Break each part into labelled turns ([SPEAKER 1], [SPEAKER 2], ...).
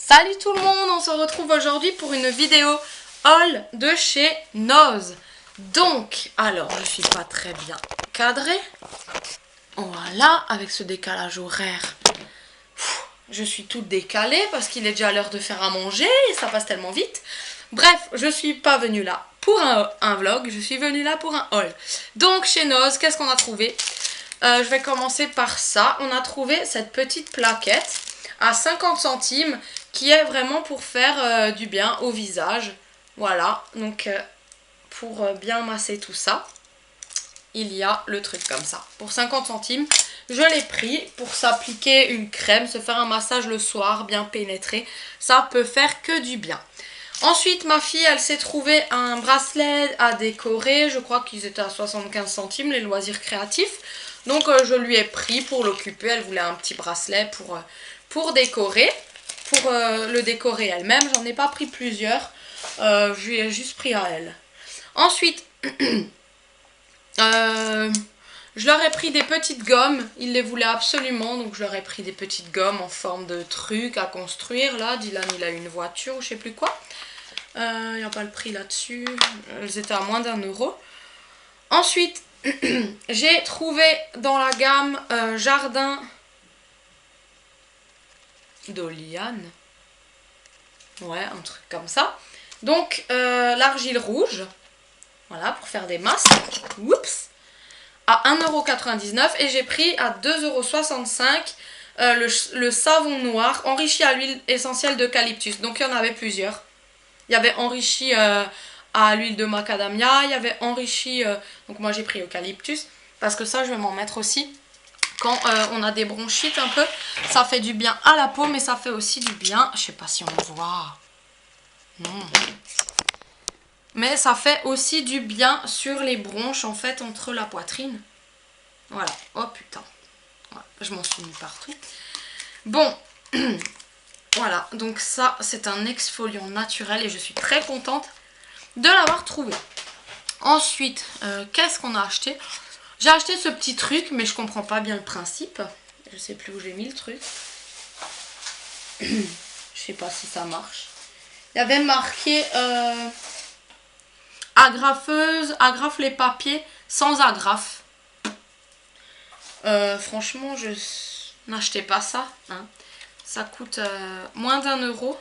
[SPEAKER 1] Salut tout le monde, on se retrouve aujourd'hui pour une vidéo haul de chez Noz. Donc, alors je suis pas très bien cadrée. Voilà, avec ce décalage horaire. Je suis toute décalée parce qu'il est déjà l'heure de faire à manger et ça passe tellement vite. Bref, je suis pas venue là pour un vlog, je suis venue là pour un haul. Donc chez Noz, qu'est-ce qu'on a trouvé? Je vais commencer par ça. On a trouvé cette petite plaquette à 50 centimes qui est vraiment pour faire du bien au visage. Voilà, donc pour bien masser tout ça, il y a le truc comme ça. Pour 50 centimes, je l'ai pris pour s'appliquer une crème, se faire un massage le soir, bien pénétré. Ça peut faire que du bien. Ensuite, ma fille, elle s'est trouvé un bracelet à décorer. Je crois qu'ils étaient à 75 centimes, les loisirs créatifs. Donc, je lui ai pris pour l'occuper. Elle voulait un petit bracelet pour décorer. Pour le décorer elle-même. J'en ai pas pris plusieurs. Je lui ai juste pris à elle. Ensuite, je leur ai pris des petites gommes. Ils les voulaient absolument. Donc, je leur ai pris des petites gommes en forme de truc à construire. Là, Dylan, il a une voiture ou je sais plus quoi. Il n'y a pas le prix là-dessus. Elles étaient à moins d'1 €. Ensuite, j'ai trouvé dans la gamme Jardin d'Oliane. Ouais, un truc comme ça. Donc, l'argile rouge. Voilà, pour faire des masques. Oups. À 1,99 € et j'ai pris à 2,65 € le savon noir enrichi à l'huile essentielle d'eucalyptus. Donc, il y en avait plusieurs. Il y avait enrichi à l'huile de macadamia. Il y avait enrichi... donc, moi, j'ai pris eucalyptus. Parce que ça, je vais m'en mettre aussi. Quand on a des bronchites un peu, ça fait du bien à la peau, mais ça fait aussi du bien. Je sais pas si on voit. Mais ça fait aussi du bien sur les bronches, en fait, entre la poitrine. Voilà. Oh putain. Voilà. Je m'en suis mis partout. Bon. Voilà. Donc ça, c'est un exfoliant naturel et je suis très contente de l'avoir trouvé. Ensuite, qu'est-ce qu'on a acheté? J'ai acheté ce petit truc, mais je comprends pas bien le principe. Je sais plus où j'ai mis le truc. Je sais pas si ça marche. Il y avait marqué agrafeuse, agrafe les papiers sans agrafe. Franchement, je n'achetais pas ça. Hein. Ça coûte moins d'1 €.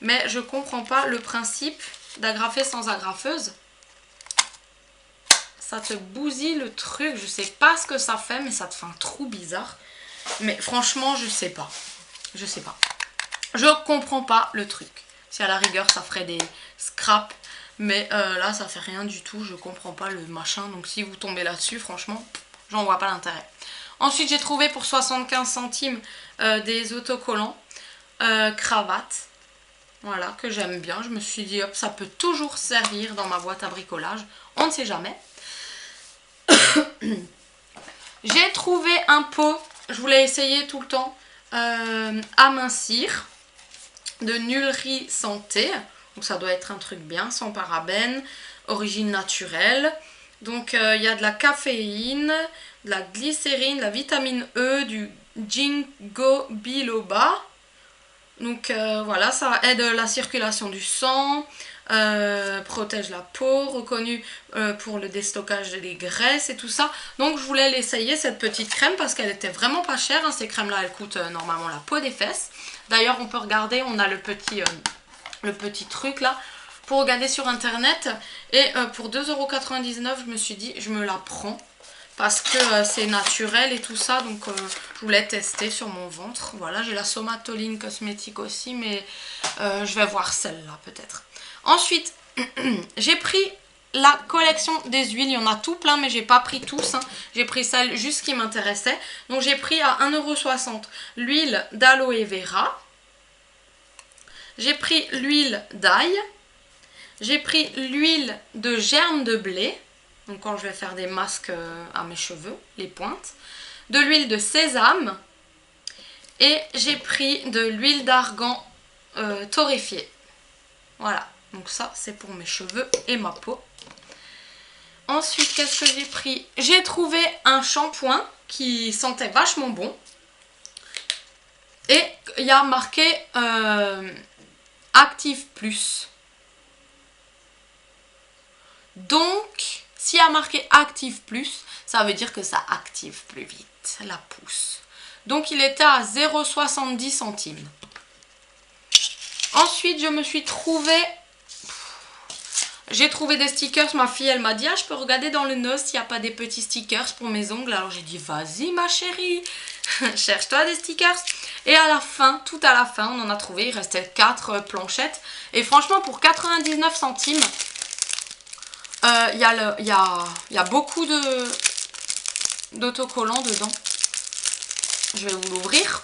[SPEAKER 1] Mais je comprends pas le principe d'agrafer sans agrafeuse. Ça te bousille le truc. Je sais pas ce que ça fait, mais ça te fait un trou bizarre. Mais franchement, je sais pas. Je sais pas. Je comprends pas le truc. Si à la rigueur, ça ferait des scraps. Mais là, ça fait rien du tout. Je comprends pas le machin. Donc, si vous tombez là-dessus, franchement, j'en vois pas l'intérêt. Ensuite, j'ai trouvé pour 75 centimes des autocollants cravate. Voilà, que j'aime bien. Je me suis dit, hop, ça peut toujours servir dans ma boîte à bricolage. On ne sait jamais. J'ai trouvé un pot, je voulais essayer tout le temps, amincir de Nullerie Santé. Donc ça doit être un truc bien, sans parabènes, origine naturelle. Donc il y a de la caféine, de la glycérine, de la vitamine E, du ginkgo biloba. Donc voilà, ça aide la circulation du sang, protège la peau, reconnu pour le déstockage des graisses et tout ça. Donc je voulais l'essayer, cette petite crème, parce qu'elle était vraiment pas chère. Hein. Ces crèmes là, elles coûtent normalement la peau des fesses. D'ailleurs on peut regarder, on a le petit truc là pour regarder sur internet. Et pour 2,99 € je me suis dit je me la prends. Parce que c'est naturel et tout ça, donc je voulais tester sur mon ventre. Voilà, j'ai la somatoline cosmétique aussi, mais je vais voir celle-là peut-être. Ensuite, j'ai pris la collection des huiles. Il y en a tout plein, mais j'ai pas pris tous. Hein. J'ai pris celle juste qui m'intéressait. Donc j'ai pris à 1,60 € l'huile d'aloe vera. J'ai pris l'huile d'ail. J'ai pris l'huile de germe de blé. Donc quand je vais faire des masques à mes cheveux, les pointes. De l'huile de sésame. Et j'ai pris de l'huile d'argan torréfiée. Voilà. Donc ça, c'est pour mes cheveux et ma peau. Ensuite, qu'est-ce que j'ai pris? J'ai trouvé un shampoing qui sentait vachement bon. Et il y a marqué Active Plus. Donc, s'il y a marqué Active Plus, ça veut dire que ça active plus vite la pousse. Donc, il était à 0,70 centimes. Ensuite, je me suis trouvé... J'ai trouvé des stickers. Ma fille, elle m'a dit, ah, je peux regarder dans le nose s'il n'y a pas des petits stickers pour mes ongles. Alors, j'ai dit, vas-y, ma chérie. Cherche-toi des stickers. Et à la fin, tout à la fin, on en a trouvé. Il restait 4 planchettes. Et franchement, pour 99 centimes, il y a beaucoup d'autocollants dedans. Je vais vous l'ouvrir.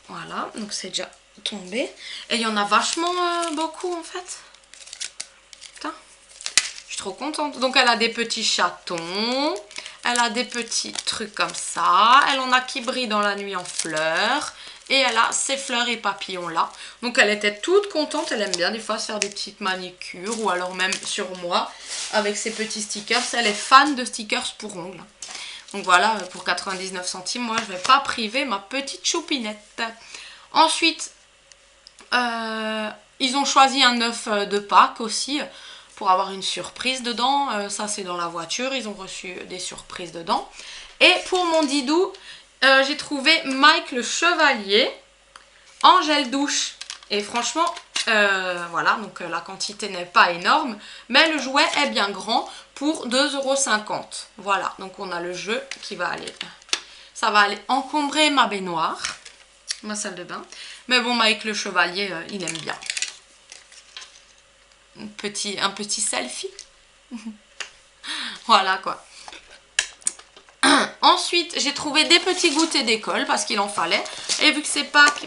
[SPEAKER 1] Voilà, donc c'est déjà tombé. Et il y en a vachement beaucoup en fait. Putain, je suis trop contente. Donc elle a des petits chatons. Elle a des petits trucs comme ça. Elle en a qui brillent dans la nuit en fleurs. Et elle a ces fleurs et papillons là. Donc elle était toute contente. Elle aime bien des fois se faire des petites manicures. Ou alors même sur moi. Avec ces petits stickers. Elle est fan de stickers pour ongles. Donc voilà, pour 99 centimes. Moi je ne vais pas priver ma petite choupinette. Ensuite, ils ont choisi un œuf de Pâques aussi. Pour avoir une surprise dedans. Ça c'est dans la voiture. Ils ont reçu des surprises dedans. Et pour mon didou... j'ai trouvé Mike le Chevalier en gel douche. Et franchement, voilà, donc la quantité n'est pas énorme. Mais le jouet est bien grand pour 2,50 €. Voilà, donc on a le jeu qui va aller... Ça va aller encombrer ma baignoire, ma salle de bain. Mais bon, Mike le Chevalier, il aime bien. Un petit selfie. Voilà quoi. Ensuite, j'ai trouvé des petits goûters d'école parce qu'il en fallait. Et vu que c'est Pâques,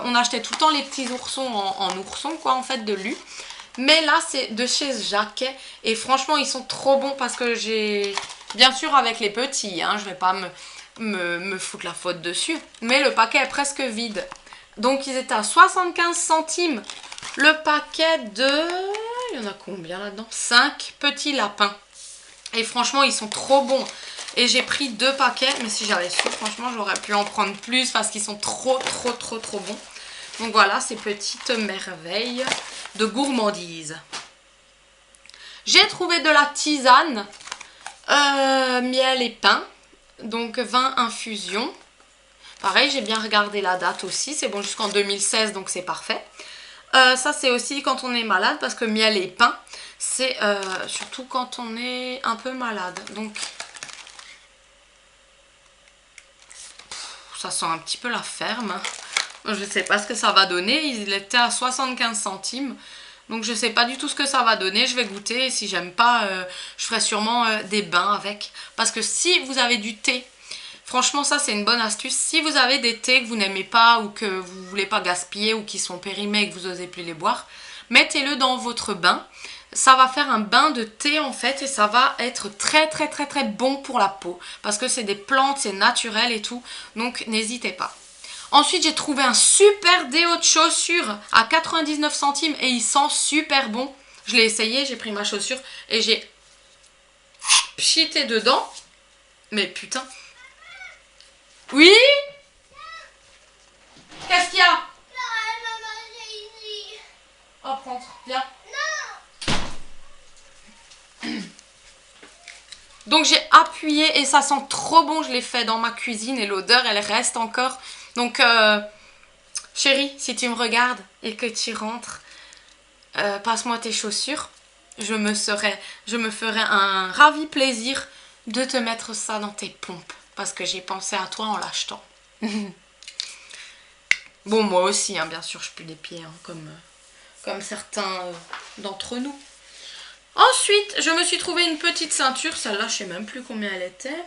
[SPEAKER 1] on achetait tout le temps les petits oursons en ourson, quoi, en fait, de Lu. Mais là, c'est de chez Jacquet. Et franchement, ils sont trop bons parce que j'ai... Bien sûr, avec les petits, hein, je vais pas me foutre la faute dessus. Mais le paquet est presque vide. Donc, ils étaient à 75 centimes. Le paquet de... Il y en a combien là-dedans? 5 petits lapins. Et franchement, ils sont trop bons. Et j'ai pris 2 paquets, mais si j'avais su, franchement, j'aurais pu en prendre plus parce qu'ils sont trop bons. Donc voilà, ces petites merveilles de gourmandise. J'ai trouvé de la tisane, miel et pain, donc vin infusion. Pareil, j'ai bien regardé la date aussi, c'est bon jusqu'en 2016, donc c'est parfait. Ça, c'est aussi quand on est malade, parce que miel et pain, c'est surtout quand on est un peu malade. Donc... ça sent un petit peu la ferme. Je ne sais pas ce que ça va donner. Il était à 75 centimes. Donc je ne sais pas du tout ce que ça va donner. Je vais goûter. Et si j'aime pas, je ferai sûrement des bains avec. Parce que si vous avez du thé, franchement ça c'est une bonne astuce. Si vous avez des thés que vous n'aimez pas ou que vous ne voulez pas gaspiller ou qui sont périmés et que vous n'osez plus les boire, mettez-le dans votre bain. Ça va faire un bain de thé en fait et ça va être très bon pour la peau. Parce que c'est des plantes, c'est naturel et tout. Donc n'hésitez pas. Ensuite j'ai trouvé un super déo de chaussures à 99 centimes et il sent super bon. Je l'ai essayé, j'ai pris ma chaussure et j'ai pchité dedans. Mais putain. Oui? Qu'est-ce qu'il y a? Oh prends, viens. Donc j'ai appuyé et ça sent trop bon, je l'ai fait dans ma cuisine et l'odeur elle reste encore. Donc chérie, si tu me regardes et que tu rentres, passe-moi tes chaussures. Je me ferai un ravi plaisir de te mettre ça dans tes pompes. Parce que j'ai pensé à toi en l'achetant. Bon moi aussi, hein, bien sûr je pue des pieds, hein, comme certains d'entre nous. Ensuite, je me suis trouvé une petite ceinture. Celle-là, je sais même plus combien elle était.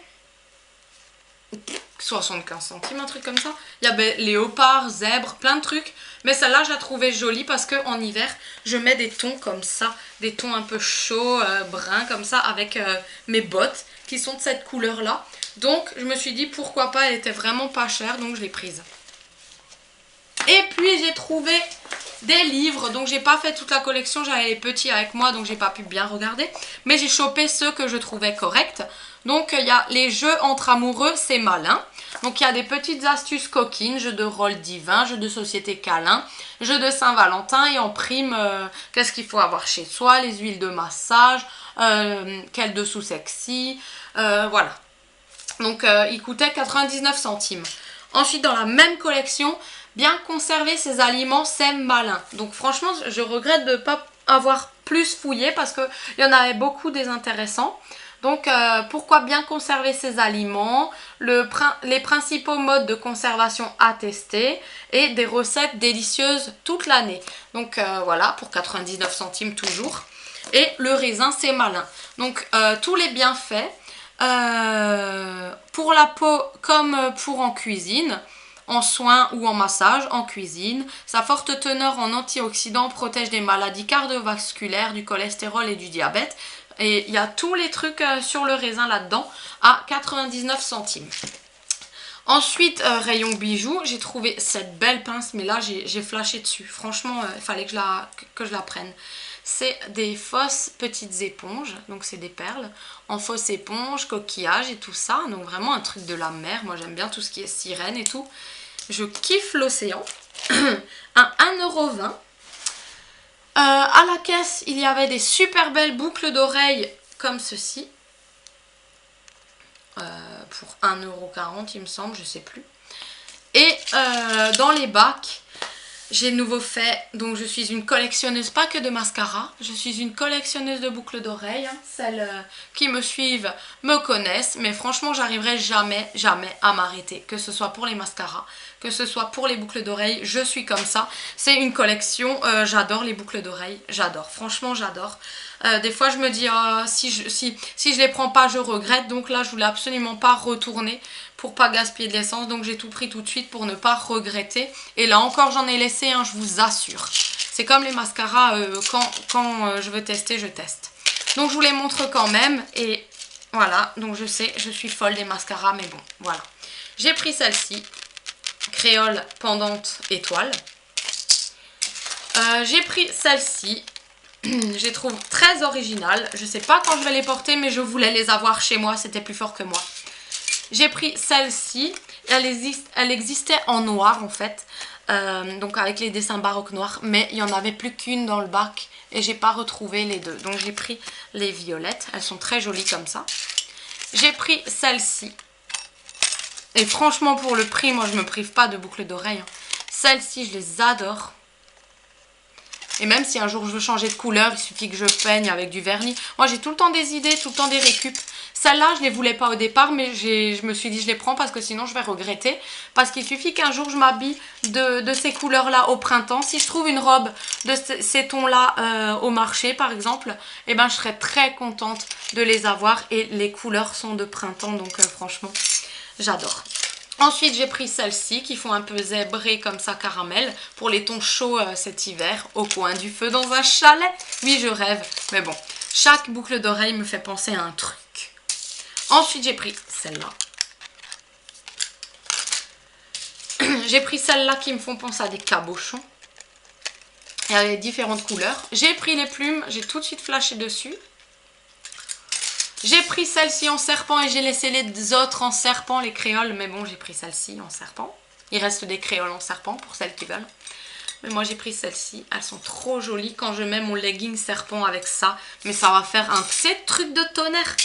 [SPEAKER 1] 75 centimes, un truc comme ça. Il y avait léopard, zèbre, plein de trucs. Mais celle-là, je la trouvais jolie parce qu'en hiver, je mets des tons comme ça. Des tons un peu chauds, bruns comme ça, avec mes bottes qui sont de cette couleur-là. Donc, je me suis dit, pourquoi pas, elle était vraiment pas chère, donc je l'ai prise. Et puis, j'ai trouvé des livres. Donc j'ai pas fait toute la collection, j'avais les petits avec moi donc j'ai pas pu bien regarder. Mais j'ai chopé ceux que je trouvais corrects. Donc il y a les jeux entre amoureux, c'est malin. Donc il y a des petites astuces coquines, jeux de rôle divin, jeux de société câlin, jeux de Saint-Valentin et en prime, qu'est-ce qu'il faut avoir chez soi, les huiles de massage, quel dessous sexy, voilà. Donc il coûtait 99 centimes. Ensuite dans la même collection, bien conserver ses aliments, c'est malin. Donc franchement je regrette de ne pas avoir plus fouillé parce qu'il y en avait beaucoup des intéressants. Donc pourquoi bien conserver ses aliments, les principaux modes de conservation à tester et des recettes délicieuses toute l'année. Donc voilà, pour 99 centimes toujours. Et le raisin c'est malin. Donc tous les bienfaits pour la peau comme pour en cuisine, en soins ou en massage, en cuisine. Sa forte teneur en antioxydants protège des maladies cardiovasculaires, du cholestérol et du diabète. Et il y a tous les trucs sur le raisin là-dedans à 99 centimes. Ensuite, rayon bijoux, j'ai trouvé cette belle pince, mais là j'ai flashé dessus. Franchement, il fallait que je la prenne. C'est des fausses petites éponges, donc c'est des perles, en fausses éponges, coquillages et tout ça. Donc vraiment un truc de la mer, moi j'aime bien tout ce qui est sirène et tout. Je kiffe l'océan. Un 1,20 €. À la caisse, il y avait des super belles boucles d'oreilles comme ceci. Pour 1,40 € il me semble, je sais plus. Et dans les bacs, j'ai de nouveau fait, donc je suis une collectionneuse, pas que de mascara, je suis une collectionneuse de boucles d'oreilles. Celles qui me suivent me connaissent, mais franchement j'arriverai jamais à m'arrêter, que ce soit pour les mascaras, que ce soit pour les boucles d'oreilles, je suis comme ça. C'est une collection, j'adore les boucles d'oreilles, j'adore, franchement j'adore. Des fois je me dis si je les prends pas je regrette, donc là je voulais absolument pas retourner pour pas gaspiller de l'essence, donc j'ai tout pris tout de suite pour ne pas regretter. Et là encore j'en ai laissé un, je vous assure. C'est comme les mascaras, quand je veux tester, je teste. Donc je vous les montre quand même et voilà, donc je sais, je suis folle des mascaras, mais bon, voilà. J'ai pris celle-ci, créole pendante étoile. J'ai pris celle-ci. Je les trouve très originales. Je sais pas quand je vais les porter, mais je voulais les avoir chez moi, c'était plus fort que moi. J'ai pris celle-ci, elle existait en noir en fait, donc avec les dessins baroques noirs, mais il n'y en avait plus qu'une dans le bac et j'ai pas retrouvé les deux. Donc j'ai pris les violettes, elles sont très jolies comme ça. J'ai pris celle-ci, et franchement pour le prix, moi je me prive pas de boucles d'oreilles. Celles-ci je les adore. Et même si un jour je veux changer de couleur, il suffit que je peigne avec du vernis. Moi j'ai tout le temps des idées, tout le temps des récup. Celle-là je ne les voulais pas au départ, mais je me suis dit je les prends parce que sinon je vais regretter. Parce qu'il suffit qu'un jour je m'habille de ces couleurs-là au printemps. Si je trouve une robe de ces tons-là au marché par exemple, eh ben, je serais très contente de les avoir. Et les couleurs sont de printemps, donc franchement j'adore. Ensuite, j'ai pris celles-ci qui font un peu zébré comme ça, caramel, pour les tons chauds cet hiver, au coin du feu dans un chalet. Oui, je rêve, mais bon, chaque boucle d'oreille me fait penser à un truc. Ensuite, j'ai pris celle-là. J'ai pris celles-là qui me font penser à des cabochons. Il y a différentes couleurs. J'ai pris les plumes, j'ai tout de suite flashé dessus. J'ai pris celle-ci en serpent et j'ai laissé les autres en serpent, les créoles. Mais bon, j'ai pris celle-ci en serpent. Il reste des créoles en serpent pour celles qui veulent. Mais moi, j'ai pris celle-ci. Elles sont trop jolies quand je mets mon legging serpent avec ça. Mais ça va faire un petit truc de tonnerre.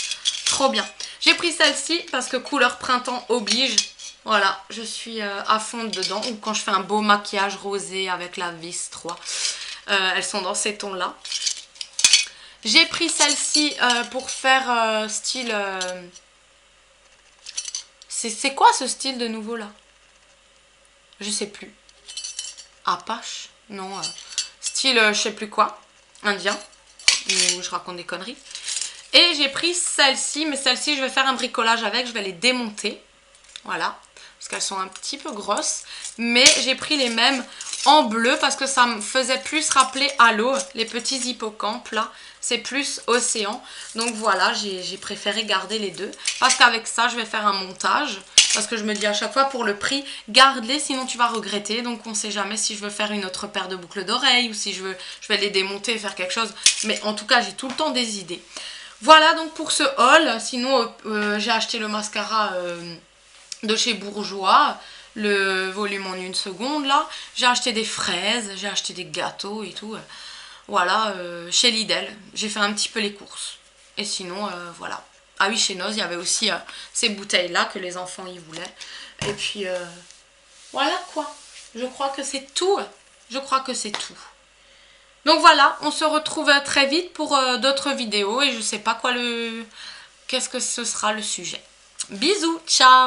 [SPEAKER 1] Trop bien. J'ai pris celle-ci parce que couleur printemps oblige. Voilà, je suis à fond dedans. Ou quand je fais un beau maquillage rosé avec la vis 3. Elles sont dans ces tons-là. J'ai pris celle-ci pour faire style... C'est quoi ce style de nouveau là? Je sais plus. Apache? Non. Style je sais plus quoi. Indien. Ou je raconte des conneries. Et j'ai pris celle-ci. Mais celle-ci je vais faire un bricolage avec. Je vais les démonter. Voilà. Parce qu'elles sont un petit peu grosses. Mais j'ai pris les mêmes en bleu parce que ça me faisait plus rappeler à l'eau. Les petits hippocampes là. C'est plus océan. Donc voilà, j'ai préféré garder les deux. Parce qu'avec ça, je vais faire un montage. parce que je me dis à chaque fois pour le prix, garde-les sinon tu vas regretter. Donc on sait jamais si je veux faire une autre paire de boucles d'oreilles ou si je vais les démonter et faire quelque chose. Mais en tout cas j'ai tout le temps des idées. Voilà donc pour ce haul. Sinon j'ai acheté le mascara de chez Bourjois, le volume en 1 seconde là. J'ai acheté des fraises, j'ai acheté des gâteaux et tout. Voilà, chez Lidl, j'ai fait un petit peu les courses. Et sinon, voilà. Ah oui, chez Noz, il y avait aussi ces bouteilles-là que les enfants y voulaient. Et puis, voilà quoi. Je crois que c'est tout. Je crois que c'est tout. Donc voilà, on se retrouve très vite pour d'autres vidéos. Et je sais pas quoi qu'est-ce que ce sera le sujet. Bisous, ciao!